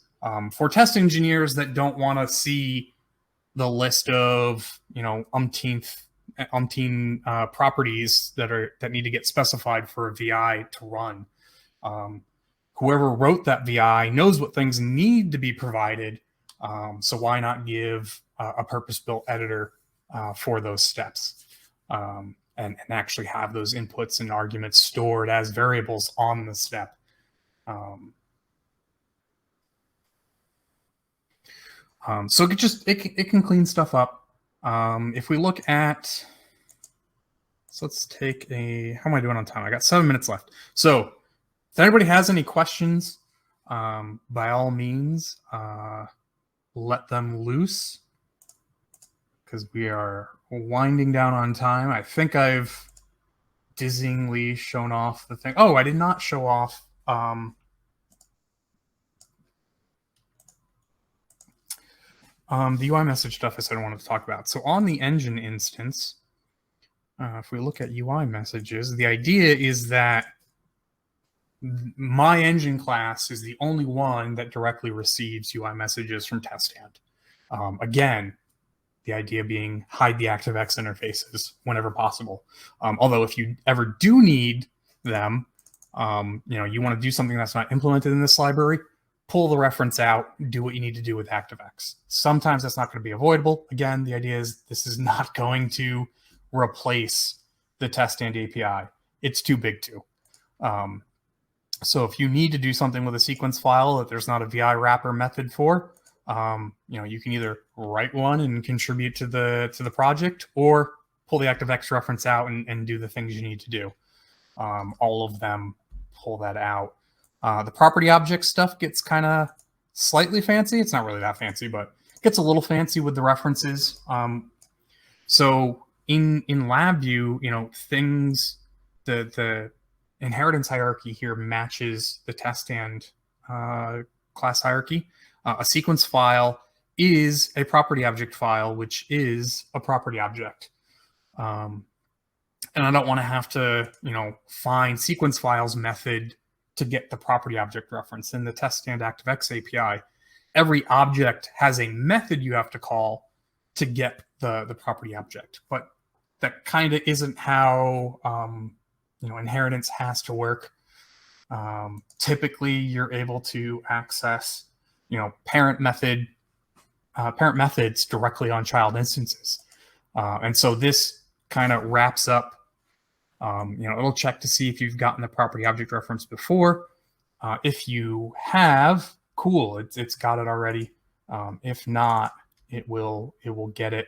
for test engineers that don't want to see the list of umpteen properties that need to get specified for a VI to run. Whoever wrote that VI knows what things need to be provided, so why not give a purpose-built editor for those steps, and actually have those inputs and arguments stored as variables on the step. So it can clean stuff up. If we look at, so let's take how am I doing on time? I got 7 minutes left. So if anybody has any questions, by all means, let them loose, because we are winding down on time. I think I've dizzyingly shown off the thing. Oh, I did not show off the UI message stuff I said I wanted to talk about. So on the engine instance, if we look at UI messages, the idea is that my engine class is the only one that directly receives UI messages from TestStand. Again, the idea being hide the ActiveX interfaces whenever possible. Although if you ever do need them, you want to do something that's not implemented in this library, pull the reference out, do what you need to do with ActiveX. Sometimes that's not going to be avoidable. Again, the idea is this is not going to replace the TestStand API. It's too big to. So if you need to do something with a sequence file that there's not a VI wrapper method for, you can either write one and contribute to the project, or pull the ActiveX reference out and do the things you need to do. All of them pull that out. The property object stuff gets kind of slightly fancy. It's not really that fancy, but it gets a little fancy with the references. So in LabVIEW, you know, things, the inheritance hierarchy here matches the TestStand class hierarchy. A sequence file is a property object file, which is a property object. And I don't want to have to, you know, find SequenceFile's method to get the property object reference. In the TestStand ActiveX API, every object has a method you have to call to get the property object. But that kind of isn't how you know, inheritance has to work. Typically, you're able to access, you know, parent methods directly on child instances, and so this kind of wraps up. You know, it'll check to see if you've gotten the property object reference before. If you have, cool, it's got it already. If not, it will get it.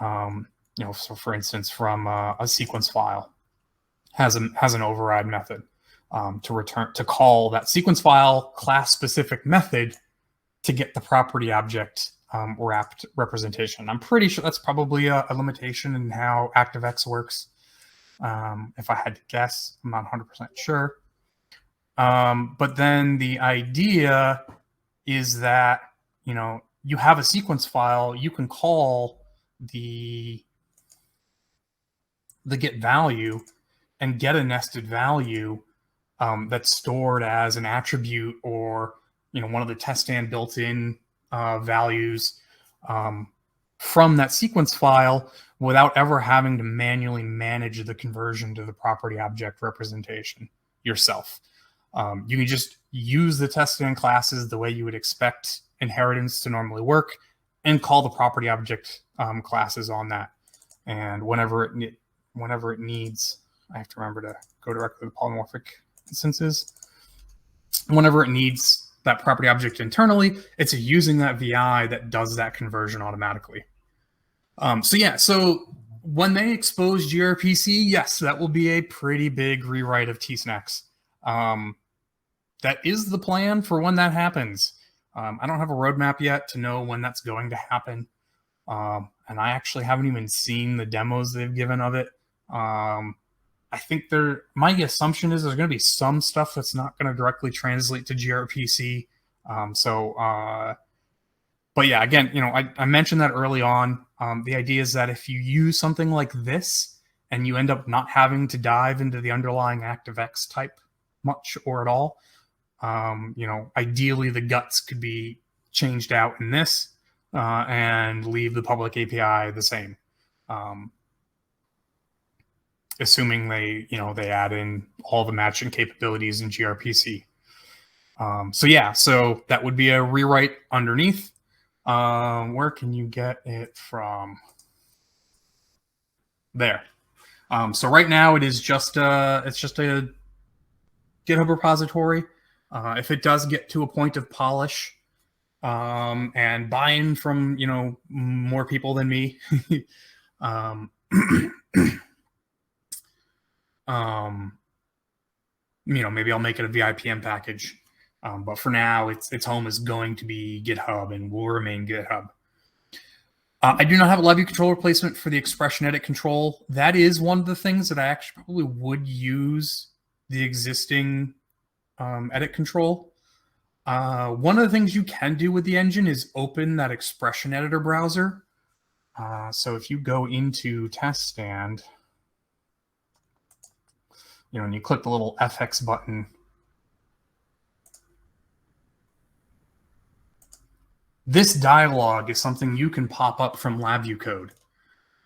You know, so for instance, from a sequence file has an override method to call that sequence file class specific method to get the property object wrapped representation. I'm pretty sure that's probably a limitation in how ActiveX works. If I had to guess, I'm not 100% sure. But then the idea is that, you know, you have a sequence file, you can call the get value and get a nested value that's stored as an attribute, or, you know, one of the TestStand built-in values from that sequence file without ever having to manually manage the conversion to the property object representation yourself. You can just use the TestStand classes the way you would expect inheritance to normally work and call the property object classes on that. And whenever it needs, I have to remember to go directly to polymorphic instances. Whenever it needs that property object internally, it's using that VI that does that conversion automatically. So yeah, so when they expose gRPC, yes, that will be a pretty big rewrite of TSnax. That is the plan for when that happens. I don't have a roadmap yet to know when that's going to happen. And I actually haven't even seen the demos they've given of it. I think my assumption is there's going to be some stuff that's not going to directly translate to gRPC. But yeah, again, you know, I mentioned that early on. The idea is that if you use something like this and you end up not having to dive into the underlying ActiveX type much or at all, you know, ideally the guts could be changed out in this and leave the public API the same. Assuming they add in all the matching capabilities in gRPC. So yeah, so that would be a rewrite underneath. Where can you get it from? There. So right now it's just a GitHub repository. If it does get to a point of polish and buy-in from, you know, more people than me, you know, maybe I'll make it a VIPM package. But for now, its home is going to be GitHub and will remain GitHub. I do not have a LabVIEW control replacement for the expression edit control. That is one of the things that I actually probably would use the existing edit control. One of the things you can do with the engine is open that expression editor browser. So if you go into TestStand, you know, and you click the little FX button, this dialog is something you can pop up from LabVIEW code.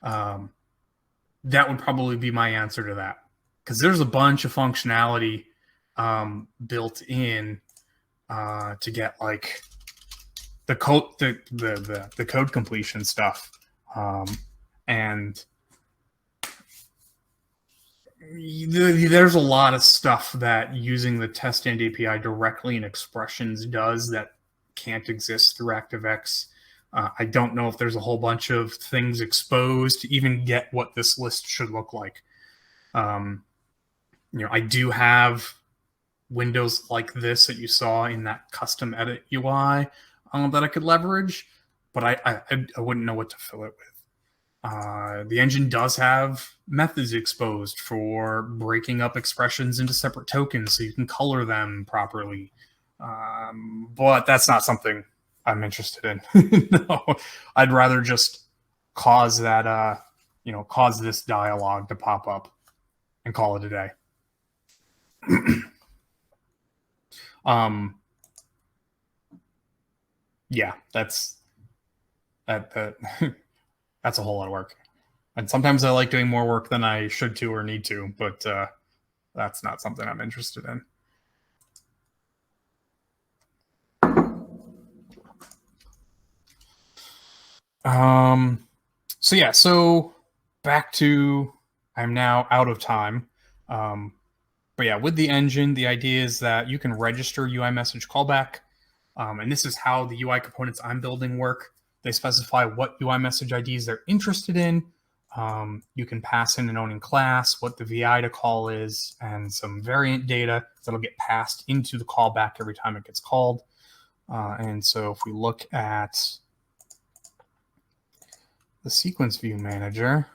That would probably be my answer to that, because there's a bunch of functionality built in to get like the code completion stuff, and there's a lot of stuff that using the TestStand API directly in expressions does that can't exist through ActiveX. I don't know if there's a whole bunch of things exposed to even get what this list should look like. You know, I do have windows like this that you saw in that custom edit UI that I could leverage, but I wouldn't know what to fill it with. The engine does have methods exposed for breaking up expressions into separate tokens so you can color them properly. But that's not something I'm interested in. No, I'd rather just cause that, cause this dialog to pop up and call it a day. Yeah, that's that's a whole lot of work. And sometimes I like doing more work than I should to or need to, but that's not something I'm interested in. So yeah, so back to, I'm now out of time. But yeah, with the engine, the idea is that you can register UI message callback. And this is how the UI components I'm building work. They specify what UI message IDs they're interested in. You can pass in an owning class, what the VI to call is, and some variant data that'll get passed into the callback every time it gets called. And so if we look at the sequence view manager,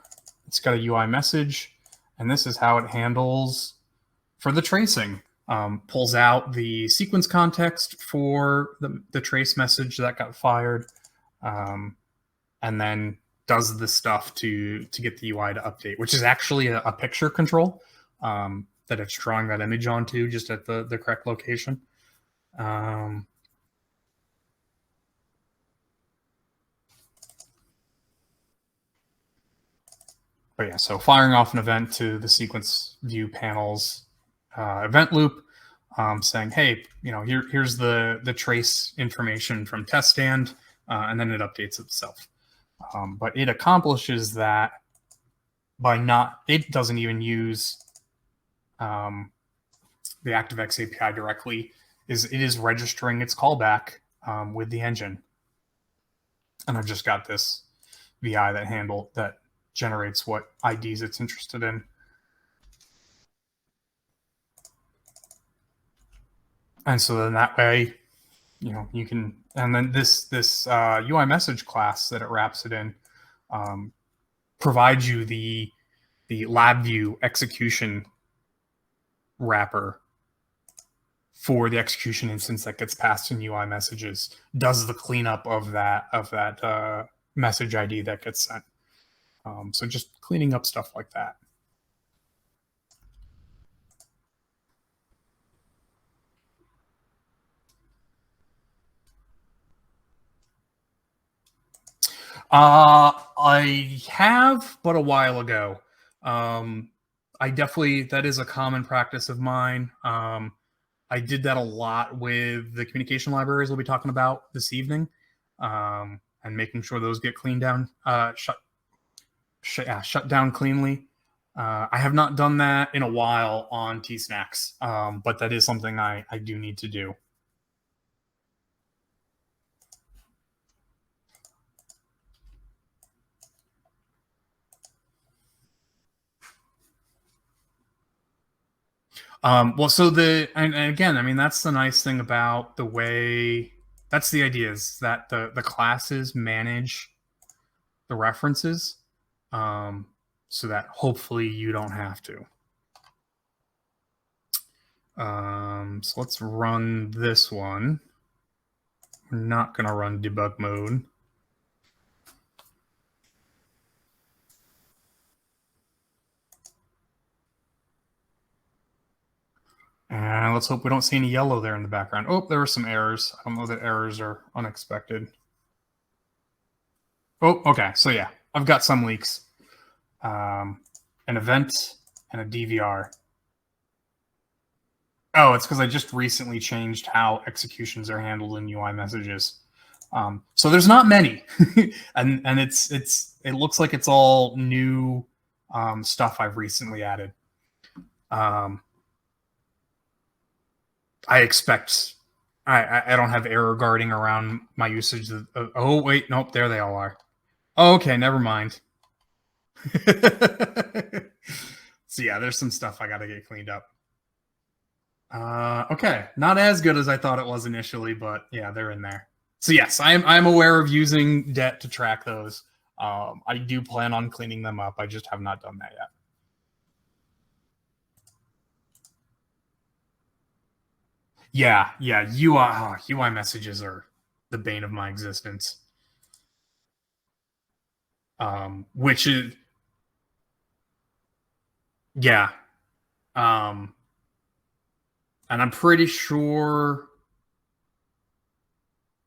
it's got a UI message, and this is how it handles for the tracing. Pulls out the sequence context for the trace message that got fired, and then does the stuff to get the UI to update, which is actually a picture control that it's drawing that image onto just at the correct location. But yeah, so firing off an event to the sequence view panel's event loop, saying, hey, here's the trace information from TestStand, and then it updates itself. But it accomplishes that by it doesn't even use the ActiveX API directly. It is registering its callback with the engine. And I've just got this VI that generates what IDs it's interested in. And so then that way, you can, and then this UI message class that it wraps it in provides you the LabVIEW execution wrapper for the execution instance that gets passed in UI messages, does the cleanup of that message ID that gets sent. So just cleaning up stuff like that. I have, but a while ago. I definitely, that is a common practice of mine. I did that a lot with the communication libraries we'll be talking about this evening, and making sure those get cleaned down, shut down cleanly. I have not done that in a while on TSnax, but that is something I do need to do. Well, so and again, I mean, that's the nice thing about the way, that's the idea, is that the classes manage the references, so that hopefully you don't have to. So let's run this one. We're not going to run debug mode. And let's hope we don't see any yellow there in the background. Oh, there were some errors. I don't know that errors are unexpected. Oh, okay. So yeah, I've got some leaks. An event and a DVR. Oh, it's because I just recently changed how executions are handled in UI messages. So there's not many, and it looks like it's all new stuff I've recently added. I expect I don't have error guarding around my usage of, oh wait, nope, there they all are. Oh, okay, never mind. So yeah, there's some stuff I got to get cleaned up. Okay, not as good as I thought it was initially, but yeah, they're in there. So yes, I'm aware of using det to track those. I do plan on cleaning them up. I just have not done that yet. Yeah. UI messages are the bane of my existence. Which is, yeah. And I'm pretty sure,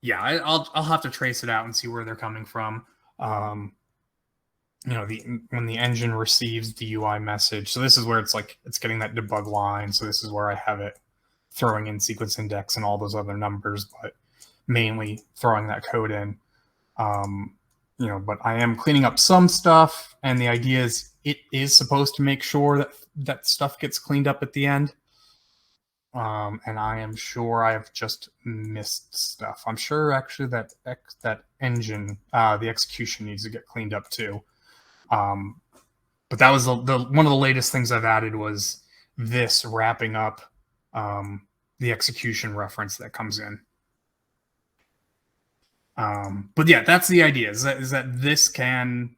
yeah, I'll have to trace it out and see where they're coming from. When the engine receives the UI message. So this is where it's like, it's getting that debug line. So this is where I have it throwing in sequence index and all those other numbers, but mainly throwing that code in. But I am cleaning up some stuff, and the idea is it is supposed to make sure that stuff gets cleaned up at the end. And I am sure I have just missed stuff. I'm sure actually that engine, the execution needs to get cleaned up too. But that was one of the latest things I've added was this wrapping up the execution reference that comes in. But yeah, that's the idea, is that this can,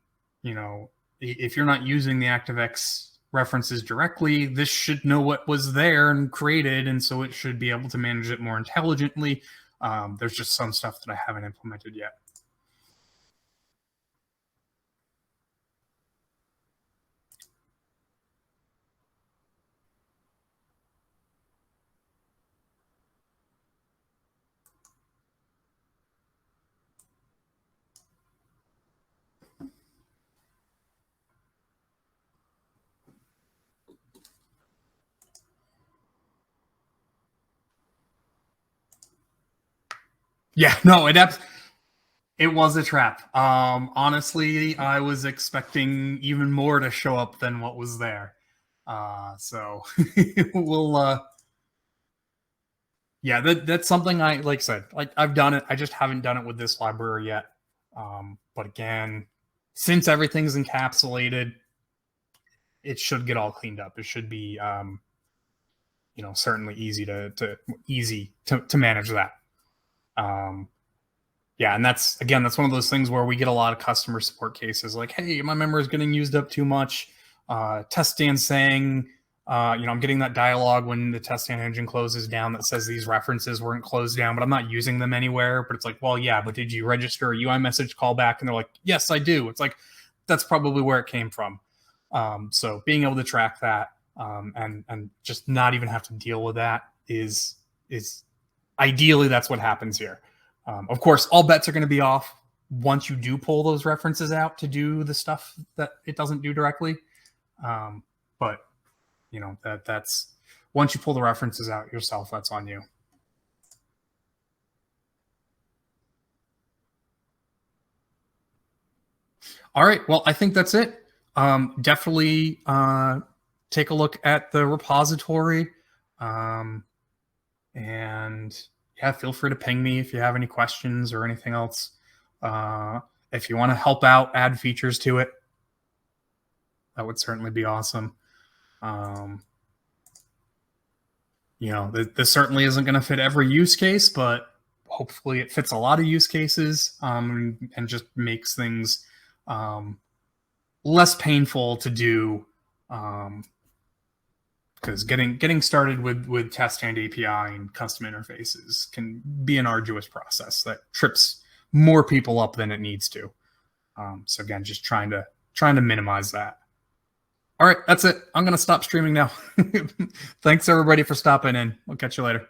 if you're not using the ActiveX references directly, this should know what was there and created, and so it should be able to manage it more intelligently. There's just some stuff that I haven't implemented yet. Yeah, no, it was a trap. Honestly, I was expecting even more to show up than what was there. So we'll yeah, that's something I, like I said, I've done it. I just haven't done it with this library yet. But again, since everything's encapsulated, it should get all cleaned up. It should be certainly easy to manage that. Yeah, and that's one of those things where we get a lot of customer support cases like, hey, my memory is getting used up too much. TestStand saying, I'm getting that dialogue when the TestStand engine closes down that says these references weren't closed down, but I'm not using them anywhere. But it's like, well, yeah, but did you register a UI message callback? And they're like, yes, I do. It's like, that's probably where it came from. So being able to track that and just not even have to deal with that is ideally that's what happens here. Of course, all bets are going to be off once you do pull those references out to do the stuff that it doesn't do directly. But that's once you pull the references out yourself, that's on you. All right. Well, I think that's it. Definitely take a look at the repository. And yeah, feel free to ping me if you have any questions or anything else. If you want to help out, add features to it, that would certainly be awesome. This certainly isn't going to fit every use case, but hopefully it fits a lot of use cases and just makes things less painful to do. Because getting started with TestStand API and custom interfaces can be an arduous process that trips more people up than it needs to. So again, just trying to minimize that. All right, that's it. I'm going to stop streaming now. Thanks everybody for stopping in. We'll catch you later.